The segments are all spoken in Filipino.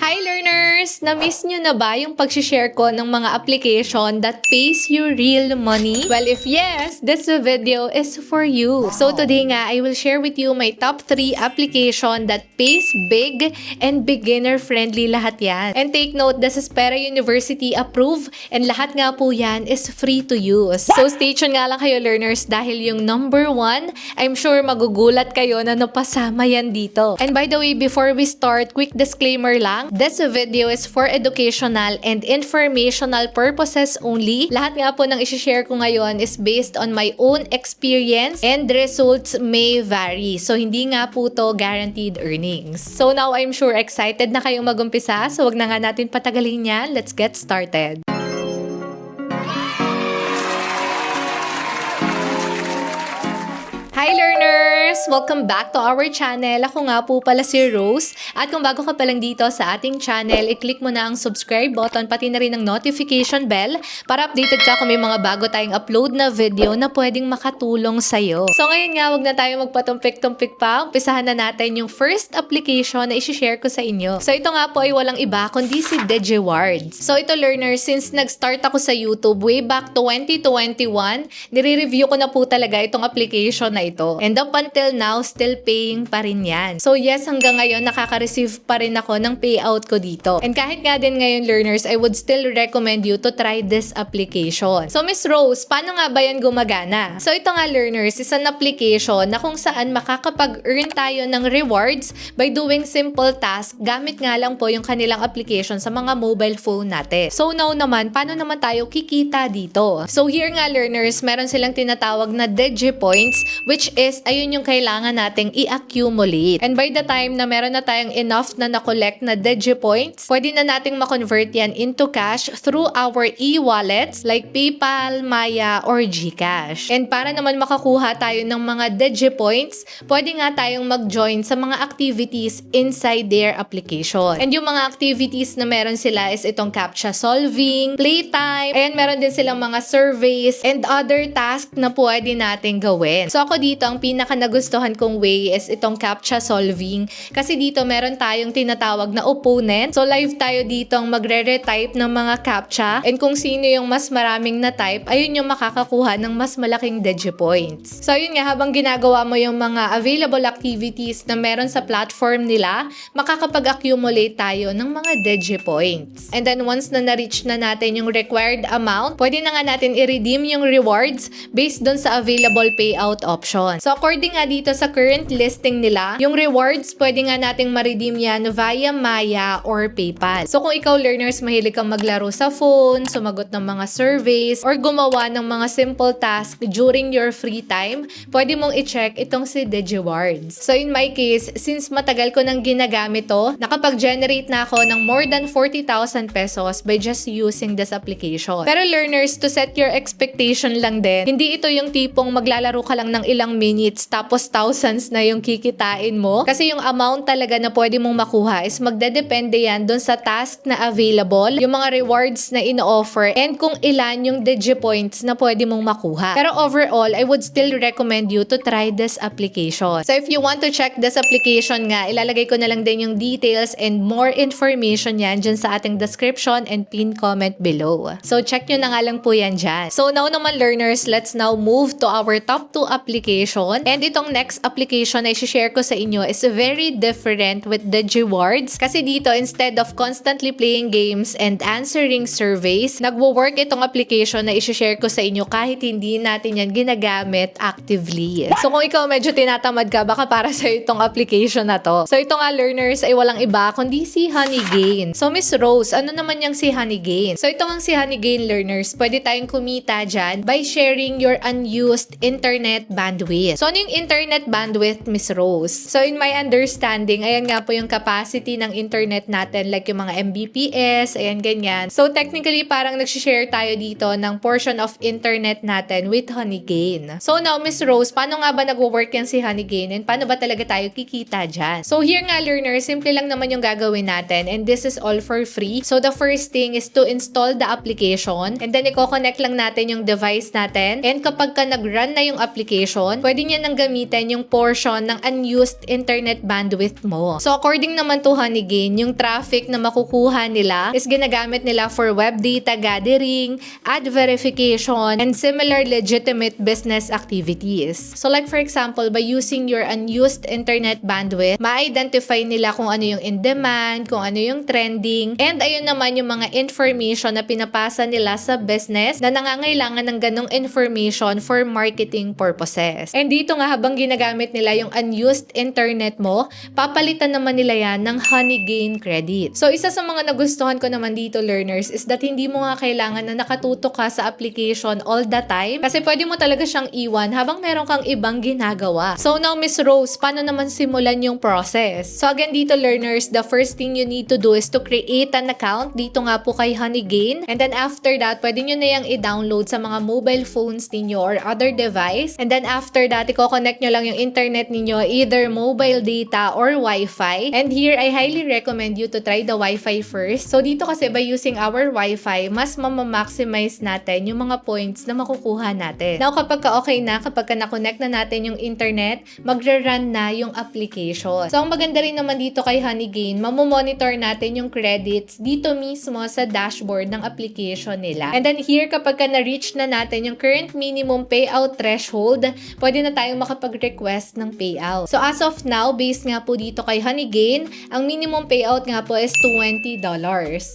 Hi learners! Na-miss nyo na ba yung pag-share ko ng mga application that pays you real money? Well, if yes, this video is for you. So today nga, I will share with you my top 3 application that pays big and beginner-friendly lahat yan. And take note, this is Pera University approved and lahat nga po yan is free to use. So stay tuned nga lang kayo learners dahil yung number 1, I'm sure magugulat kayo na napasama yan dito. And by the way, before we start, quick disclaimer lang. This video is for educational and informational purposes only. Lahat nga po ng isi-share ko ngayon is based on my own experience and results may vary. So, hindi nga po to guaranteed earnings. So, now I'm sure excited na kayong mag-umpisa. So, wag na nga natin patagalin yan. Let's get started. Hi learners! Welcome back to our channel. Ako nga po pala si Rose. At kung bago ka pa lang dito sa ating channel, i-click mo na ang subscribe button pati na rin ang notification bell para updated ka kung may mga bago tayong upload na video na pwedeng makatulong sa'yo. So ngayon nga, wag na tayo magpatumpik-tumpik pa. Umpisahan na natin yung first application na isi-share ko sa inyo. So ito nga po ay walang iba kundi si DigiWards. So ito learners, since nag-start ako sa YouTube way back 2021, nire-review ko na po talaga itong application na ito. And up until now, still paying pa rin yan. So yes, hanggang ngayon, nakaka-receive pa rin ako ng payout ko dito. And kahit nga din ngayon, learners, I would still recommend you to try this application. So Miss Rose, paano nga ba yan gumagana? So ito nga, learners, is an application na kung saan makakapag-earn tayo ng rewards by doing simple tasks gamit nga lang po yung kanilang application sa mga mobile phone natin. So now naman, paano naman tayo kikita dito? So here nga, learners, meron silang tinatawag na DigiPoints, which is, ayun yung kailangan nating i-accumulate. And by the time na meron na tayong enough na na-collect na DigiPoints, pwede na nating ma-convert yan into cash through our e-wallets like PayPal, Maya, or GCash. And para naman makakuha tayo ng mga DigiPoints, pwede nga tayong mag-join sa mga activities inside their application. And yung mga activities na meron sila is itong CAPTCHA solving, playtime, and meron din silang mga surveys and other tasks na pwede nating gawin. So ako dito, ang pinaka nagustuhan kong way is itong CAPTCHA solving. Kasi dito meron tayong tinatawag na opponent. So live tayo dito ang magre-retype ng mga CAPTCHA. And kung sino yung mas maraming na-type, ayun yung makakakuha ng mas malaking DigiPoints. So ayun nga, habang ginagawa mo yung mga available activities na meron sa platform nila, makakapag-accumulate tayo ng mga DigiPoints. And then once na na-reach na natin yung required amount, pwede na nga natin i-redeem yung rewards based dun sa available payout option. So according nga dito sa current listing nila, yung rewards pwede nga nating ma-redeem yan via Maya or PayPal. So kung ikaw learners mahilig kang maglaro sa phone, sumagot ng mga surveys, or gumawa ng mga simple tasks during your free time, pwede mong i-check itong si DigiWards. So in my case, since matagal ko nang ginagamit to, nakapag-generate na ako ng more than 40,000 pesos by just using this application. Pero learners, to set your expectation lang din, hindi ito yung tipong maglalaro ka lang ng ilang minutes tapos thousands na yung kikitain mo. Kasi yung amount talaga na pwede mong makuha is magdedepende yan dun sa task na available, yung mga rewards na ino-offer, and kung ilan yung DigiPoints na pwede mong makuha. Pero overall, I would still recommend you to try this application. So if you want to check this application nga, ilalagay ko na lang din yung details and more information yan dyan sa ating description and pin comment below. So check nyo na nga lang po yan dyan. So now naman learners, let's now move to our top 2 application. And itong next application na i-share ko sa inyo is very different with DigiWards. Kasi dito, instead of constantly playing games and answering surveys, nagwo-work itong application na i-share ko sa inyo kahit hindi natin yan ginagamit actively. So kung ikaw medyo tinatamad ka, baka para sa itong application na to. So ito nga learners ay walang iba kundi si Honeygain. So Miss Rose, ano naman yung si Honeygain? So ito ang si Honeygain learners, pwede tayong kumita dyan by sharing your unused internet bandwidth. So, ano yung internet bandwidth, Miss Rose? So, in my understanding, ayan nga po yung capacity ng internet natin, like yung mga Mbps, ayan ganyan. So, technically, parang nagsishare tayo dito ng portion of internet natin with Honeygain. So, now, Miss Rose, paano nga ba nag-work yan si Honeygain and paano ba talaga tayo kikita dyan? So, here nga, learners, simple lang naman yung gagawin natin and this is all for free. So, the first thing is to install the application and then i-connect lang natin yung device natin and kapag ka nag-run na yung application, pwede niya nang gamitin gamitin yung portion ng unused internet bandwidth mo. So according naman to Honeygain, yung traffic na makukuha nila is ginagamit nila for web data gathering, ad verification, and similar legitimate business activities. So like for example, by using your unused internet bandwidth, ma-identify nila kung ano yung in demand, kung ano yung trending, and ayun naman yung mga information na pinapasa nila sa business na nangangailangan ng ganong information for marketing purposes. And dito nga habang ginagamit nila yung unused internet mo, papalitan naman nila yan ng Honeygain credit. So isa sa mga nagustuhan ko naman dito, learners, is that hindi mo nga kailangan na nakatutok ka sa application all the time kasi pwede mo talaga siyang iwan habang meron kang ibang ginagawa. So now, Miss Rose, paano naman simulan yung process? So again dito, learners, the first thing you need to do is to create an account dito nga po kay Honeygain, and then after that, pwede nyo na yung i-download sa mga mobile phones ninyo or other device, and then after that, i-connect nyo lang yung internet ninyo, either mobile data or Wi-Fi. And here, I highly recommend you to try the Wi-Fi first. So dito kasi by using our Wi-Fi, mas maximize natin yung mga points na makukuha natin. Now, kapag okay na, kapag na-connect na natin yung internet, magre-run na yung application. So, ang maganda rin naman dito kay Honeygain, mamomonitor natin yung credits dito mismo sa dashboard ng application nila. And then here, kapag na-reach na natin yung current minimum payout threshold, pwede na tayong makapag-request ng payout. So, as of now, based nga po dito kay Honeygain, ang minimum payout nga po is $20.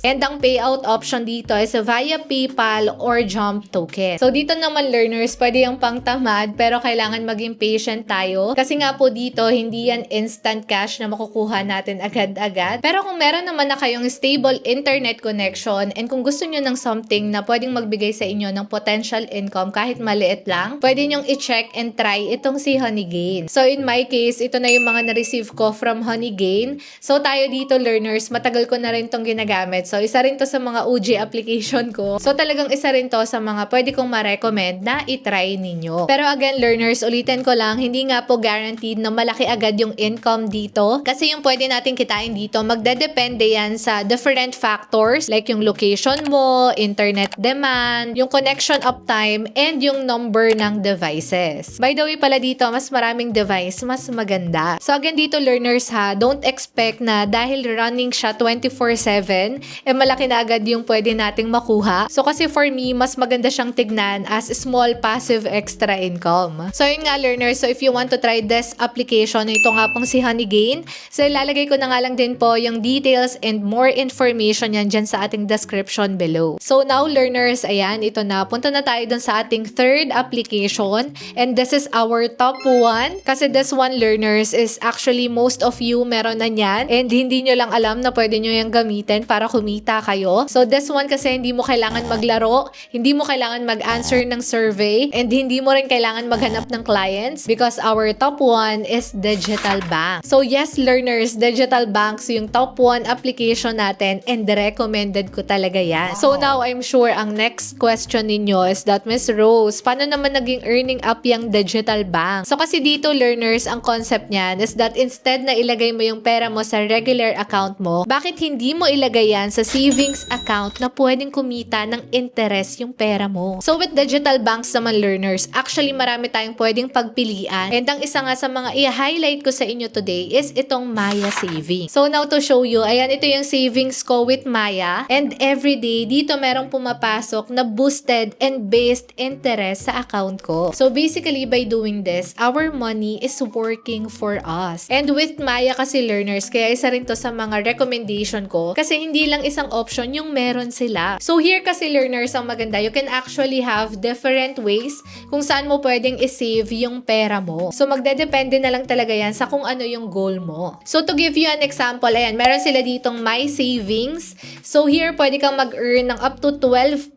And ang payout option dito is via PayPal or Jump Token. So, dito naman, learners, pwede yung pangtamad pero kailangan maging patient tayo. Kasi nga po dito, hindi yan instant cash na makukuha natin agad-agad. Pero kung meron naman na kayong stable internet connection and kung gusto nyo ng something na pwedeng magbigay sa inyo ng potential income kahit maliit lang, pwede nyong i-check and try itong si Honeygain. So, in my case, ito na yung mga na-receive ko from Honeygain. So, tayo dito, learners, matagal ko na rin itong ginagamit. So, isa rin to sa mga OG application ko. So, talagang isa rin to sa mga pwede kong ma-recommend na i-try ninyo. Pero again, learners, ulitin ko lang, hindi nga po guaranteed na malaki agad yung income dito. Kasi yung pwede natin kitain dito, magdedepende yan sa different factors like yung location mo, internet demand, yung connection uptime, and yung number ng devices. By the way pala dito, mas maraming device, mas maganda. So again dito, learners ha, don't expect na dahil running siya 24/7, malaki na agad yung pwede nating makuha. So kasi for me, mas maganda siyang tignan as small passive extra income. So yun nga, learners, so if you want to try this application, ito nga pong si Honeygain, so ilalagay ko na nga lang din po yung details and more information yan dyan sa ating description below. So now, learners, ayan, ito na. Punta na tayo dun sa ating third application, and this is our top one. Kasi this one, learners, is actually most of you meron na yan, and hindi nyo lang alam na pwede nyo yung gamitin para kumita kayo. So this one kasi hindi mo kailangan maglaro, hindi mo kailangan mag-answer ng survey, and hindi mo rin kailangan maghanap ng clients because our top one is digital bank. So yes, learners, digital banks yung top one application natin, and recommended ko talaga yan. So now, I'm sure ang next question ninyo is that, Miss Rose, paano naman naging earning up yung digital bank? So kasi dito, learners, ang concept niyan is that instead na ilagay mo yung pera mo sa regular account mo, bakit hindi mo ilagay yan sa savings account na pwedeng kumita ng interest yung pera mo? So with digital banks naman, learners, actually marami tayong pwedeng pagpilian, and ang isa nga sa mga i-highlight ko sa inyo today is itong Maya Savings. So now to show you, ayan, ito yung savings ko with Maya, and everyday dito merong pumapasok na boosted and based interest sa account ko. So basically, by doing this, our money is working for us. And with Maya kasi, learners, kaya isa rin to sa mga recommendation ko kasi hindi lang isang option yung meron sila. So here kasi, learners, ang maganda, you can actually have different ways kung saan mo pwedeng i-save yung pera mo. So magdedepende na lang talaga yan sa kung ano yung goal mo. So to give you an example, ayan, meron sila ditong My Savings. So here, pwede kang mag-earn ng up to 12%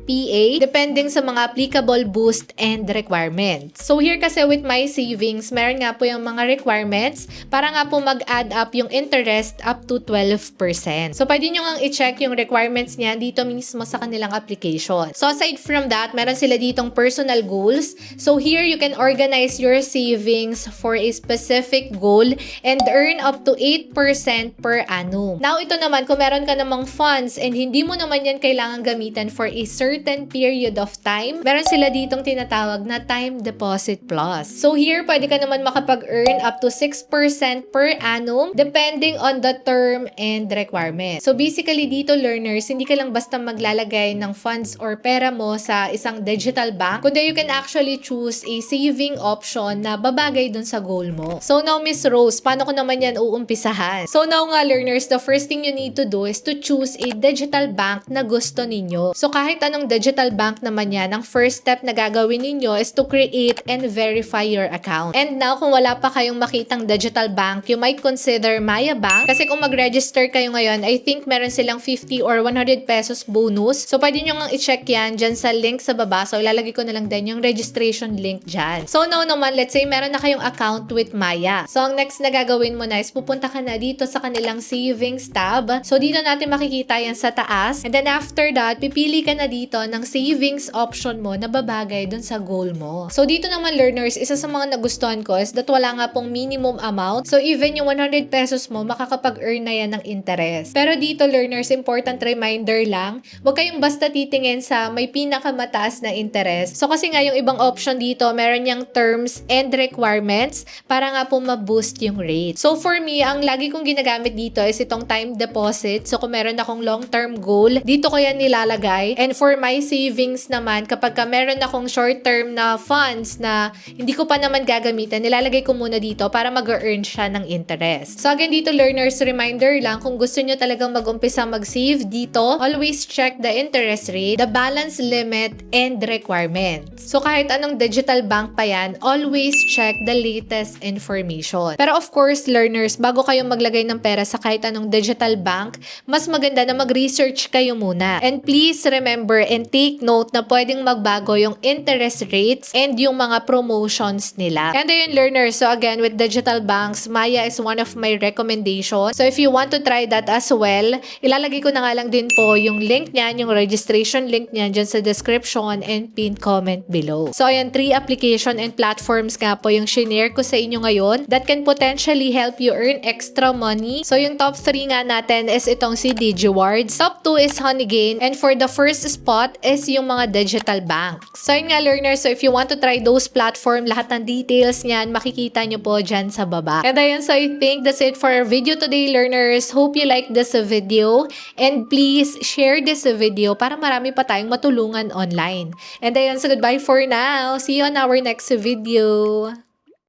PA depending sa mga applicable boost and requirements. So here kasi with My Savings, meron nga po yung mga requirements para nga po mag-add up yung interest up to 12%. So pwede nyo nga i-check yung requirements niya dito mismo sa kanilang application. So aside from that, meron sila ditong personal goals. So here, you can organize your savings for a specific goal and earn up to 8% per annum. Now, ito naman, kung meron ka namang funds and hindi mo naman yan kailangan gamitan for a certain period of time, meron sila ditong tinatawag na time deposit plot. plus. So here, pwede ka naman makapag-earn up to 6% per annum depending on the term and requirement. So basically dito learners, hindi ka lang basta maglalagay ng funds or pera mo sa isang digital bank, kundi you can actually choose a saving option na babagay dun sa goal mo. So now Miss Rose, paano ko naman yan uumpisahan? So now nga learners, the first thing you need to do is to choose a digital bank na gusto ninyo. So kahit anong digital bank naman yan, ang first step na gagawin ninyo is to create and verify your account. And now kung wala pa kayong makitang digital bank, you might consider Maya Bank. Kasi kung mag-register kayo ngayon, I think meron silang 50 or 100 pesos bonus. So pwede nyo nga i-check yan dyan sa link sa baba. So ilalagay ko na lang din yung registration link dyan. So now naman, let's say meron na kayong account with Maya. So ang next na gagawin mo na is pupunta ka na dito sa kanilang savings tab. So dito natin makikita yan sa taas. And then after that, pipili ka na dito ng savings option mo na babagay dun sa goal mo. So dito naman learners, isa sa mga nagustuhan ko is that wala nga pong minimum amount. So even yung 100 pesos mo, makakapag-earn na yan ng interest. Pero dito learners, important reminder lang, huwag kayong basta titingin sa may pinakamataas na interest. So kasi nga yung ibang option dito, meron niyang terms and requirements para nga po ma-boost yung rate. So for me, ang lagi kong ginagamit dito is itong time deposit. So kung meron akong long-term goal, dito ko yan nilalagay. And for my savings naman, kapag meron akong short-term na funds na hindi ko pa naman gagamitan, nilalagay ko muna dito para mag-earn siya ng interest. So again, dito learners, reminder lang, kung gusto nyo talagang mag-umpisa mag-save dito, always check the interest rate, the balance limit, and requirements. So kahit anong digital bank pa yan, always check the latest information. Pero of course, learners, bago kayo maglagay ng pera sa kahit anong digital bank, mas maganda na mag-research kayo muna. And please remember and take note na pwedeng magbago yung interest rates and yung mga promotions nila. And ayun learners, so again, with digital banks, Maya is one of my recommendations. So if you want to try that as well, ilalagay ko na nga lang din po yung link niyan, yung registration link niyan dyan sa description and pinned comment below. So ayan, 3 application and platforms nga po yung shinare ko sa inyo ngayon that can potentially help you earn extra money. So yung top 3 nga natin is itong si DigiWards. Top 2 is Honeygain. And for the first spot is yung mga digital banks. So yun nga learners, so if you want to try those platform, lahat ng details niyan makikita nyo po dyan sa baba. And ayun, so I think that's it for our video today learners. Hope you like this video and please share this video para marami pa tayong matulungan online. And ayun, so goodbye for now. See you on our next video.